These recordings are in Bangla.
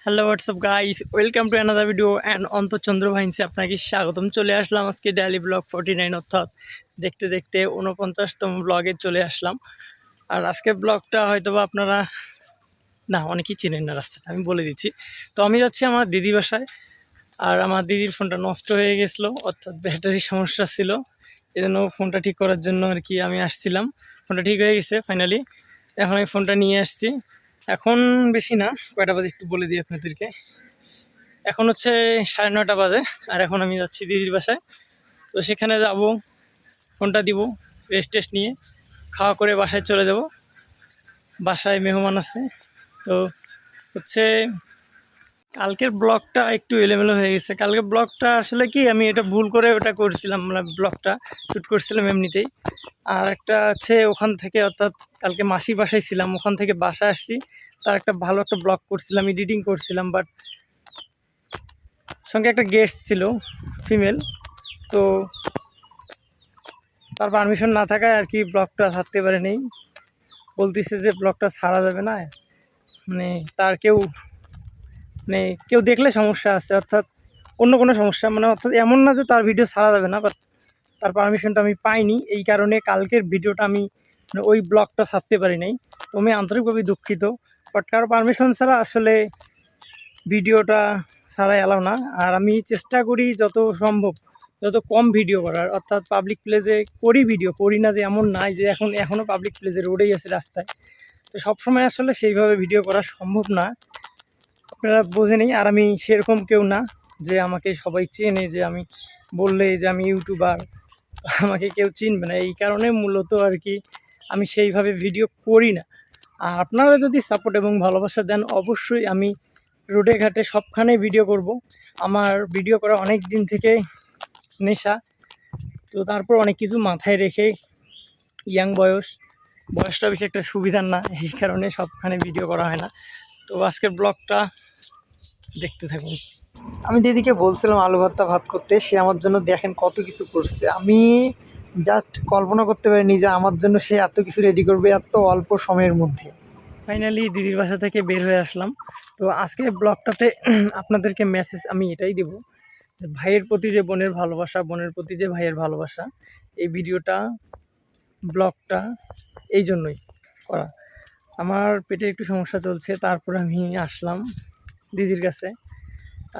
Hello WhatsApp guys, welcome to another video and Antarchandra ভাইন্সে আপনাকে স্বাগতম। চলে আসলাম আজকে ডেইলি ব্লগ 49, অর্থাৎ দেখতে দেখতে 49তম ব্লগে চলে আসলাম। আর আজকে ব্লগটা হয়তো বা আপনারা অনেকেই চেনেন না, রাস্তাটা আমি বলে দিচ্ছি। তো আমি যাচ্ছি আমার দিদি বাসায়। আর আমার দিদির ফোনটা নষ্ট হয়ে গেছিলো, অর্থাৎ ব্যাটারি সমস্যা ছিল। এই জন্য ফোনটা ঠিক করার জন্য আর কি আমি আসছিলাম। ফোনটা ঠিক হয়ে গেছে ফাইনালি। এখন আমি ফোনটা নিয়ে আসছি। এখন বেশি না, কয়টা বাজে একটু বলে দিই আপনাদেরকে। এখন হচ্ছে 9:30 বাজে। আর এখন আমি যাচ্ছি দিদির বাসায়। তো সেখানে যাব, ফোনটা দিব, রেস্ট টেস্ট নিয়ে খাওয়া করে বাসায় চলে যাব। বাসায় মেহমান আছে। তো হচ্ছে কালকের ব্লগটা একটু এলোমেলো হয়ে গেছে। কালকের ব্লগটা আসলে কি আমি এটা ভুল করে ওটা করছিলাম, মানে ব্লগটা শ্যুট করছিলাম এমনিতেই। আর একটা আছে ওখান থেকে, অর্থাৎ কালকে মাসির বাসায় ছিলাম, ওখান থেকে বাসায় আসছি। তার একটা ভালো একটা ব্লগ করছিলাম, এডিটিং করছিলাম, বাট সঙ্গে একটা গেস্ট ছিল ফিমেল। তো তার পারমিশন না থাকায় আর কি ব্লগটা ছাড়তে পারেনি। বলতেছে যে ব্লগটা ছাড়া যাবে না, মানে তার কেউ দেখলে সমস্যা আছে, অর্থাৎ অন্য কোনো সমস্যা, মানে অর্থাৎ এমন না যে তার ভিডিও ছাড়া যাবে না, বাট তার পারমিশনটা আমি পাইনি। এই কারণে কালকের ভিডিওটা আমি ওই ব্লগটা ছাড়তে পারি নাই। তো আমি আন্তরিকভাবে দুঃখিত। বাট কারো পারমিশন ছাড়া আসলে ভিডিওটা ছাড়াই এলাও না। আর আমি চেষ্টা করি যত সম্ভব যত কম ভিডিও করার, অর্থাৎ পাবলিক প্লেসে ভিডিও করি না, যে এমন নাই যে এখনও পাবলিক প্লেসে রোডেই আছে, রাস্তায়। তো সবসময় আসলে সেইভাবে ভিডিও করা সম্ভব না, আপনারা বোঝেনই। আর আমি সেরকম কেউ না যে আমাকে সবাই চেনে, যে আমি বললে যে আমি ইউটিউবার আমাকে কেউ চিনবে না। এই কারণে মূলত আর কি আমি সেইভাবে ভিডিও করি না। আর আপনারা যদি সাপোর্ট এবং ভালোবাসা দেন, অবশ্যই আমি রোডে ঘাটে সবখানে ভিডিও করব। আমার ভিডিও করা অনেক দিন থেকে নেশা। তো তারপর অনেক কিছু মাথায় রেখে, ইয়াং বয়সটা বেশি একটা সুবিধার না, এই কারণে সবখানে ভিডিও করা হয় না। তো আজকের ব্লগটা দেখতে থাকুন। আমি দিদিকে বলছিলাম আলু ভর্তা ভাত করতে, সে আমার জন্য দেখেন কত কিছু করছে। আমি জাস্ট কল্পনা করতে পারিনি যে আমার জন্য সে এত কিছু রেডি করবে এত অল্প সময়ের মধ্যে। ফাইনালি দিদির বাসা থেকে বের হয়ে আসলাম। তো আজকে ব্লগটাতে আপনাদেরকে মেসেজ আমি এটাই দেব, ভাইয়ের প্রতি যে বোনের ভালোবাসা, বোনের প্রতি যে ভাইয়ের ভালোবাসা। এই ভিডিওটা, ব্লগটা এই জন্যই করা। আমার পেটে একটু সমস্যা চলছে, তারপর আমি আসলাম দিদির কাছে।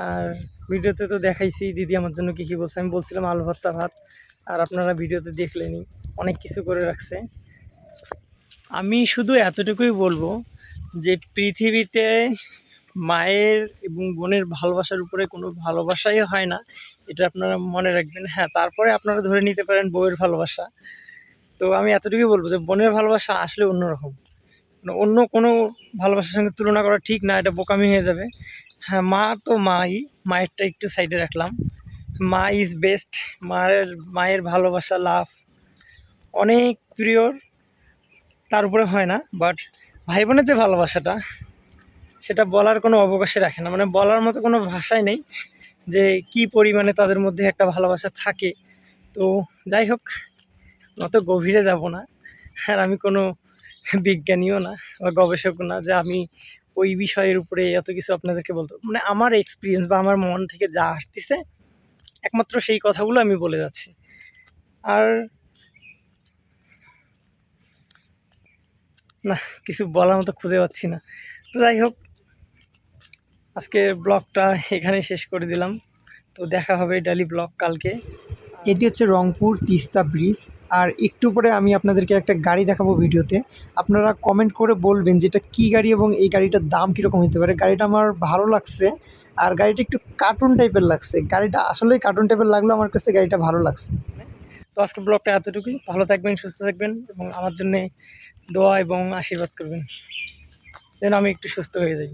আর ভিডিওতে তো দেখাইছি দিদি আমার জন্য কী কী বলছে। আমি বলছিলাম আলু ভর্তা ভাত, আর আপনারা ভিডিওতে দেখলেনি অনেক কিছু করে রাখছে। আমি শুধু এতটুকুই বলবো যে পৃথিবীতে মায়ের এবং বোনের ভালোবাসার উপরে কোনো ভালোবাসাই হয় না, এটা আপনারা মনে রাখবেন। হ্যাঁ, তারপরে আপনারা ধরে নিতে পারেন বউয়ের ভালোবাসা। তো আমি এতটুকুই বলবো যে বোনের ভালোবাসা আসলে অন্যরকম, অন্য কোনো ভালোবাসার সঙ্গে তুলনা করা ঠিক না, এটা বোকামি হয়ে যাবে। হ্যাঁ, মা তো মায়েরটা একটু সাইডে রাখলাম। মা ইজ বেস্ট। মায়ের ভালোবাসা, লাভ অনেক প্রিয়, তার উপরে হয় না। বাট ভাই বোনের যে ভালোবাসাটা, সেটা বলার কোনো অবকাশে রাখে না, মানে বলার মতো কোনো ভাষাই নেই যে কি পরিমাণে তাদের মধ্যে একটা ভালোবাসা থাকে। তো যাই হোক, অত গভীরে যাব না। আর আমি কোনো বিজ্ঞানীও না বা গবেষকও না যে আমি ওই বিষয়ের উপরে এত কিছু আপনাদেরকে বলতে, মানে আমার এক্সপিরিয়েন্স বা আমার মন থেকে যা আসতেছে একমাত্র সেই কথাগুলো আমি বলে যাচ্ছি। আর না, কিছু বলার মতো খুঁজে পাচ্ছি না। তো যাই হোক, আজকে ব্লগটা এখানে শেষ করে দিলাম। তো দেখা হবে ডেইলি ব্লগ কালকে। এটি হচ্ছে রংপুর তিস্তা ব্রিজ। আর একটু পরে আমি আপনাদেরকে একটা গাড়ি দেখাবো ভিডিওতে। আপনারা কমেন্ট করে বলবেন যে এটা কী গাড়ি এবং এই গাড়িটার দাম কীরকম হতে পারে। গাড়িটা আমার ভালো লাগছে, আর গাড়িটা একটু কার্টুন টাইপের লাগছে। গাড়িটা আসলেই কার্টুন টাইপের লাগলো আমার কাছে, গাড়িটা ভালো লাগছে। তো আজকে ব্লগটা এতটুকুই। ভালো থাকবেন, সুস্থ থাকবেন এবং আমার জন্যে দোয়া এবং আশীর্বাদ করবেন যেন আমি একটু সুস্থ হয়ে যাই।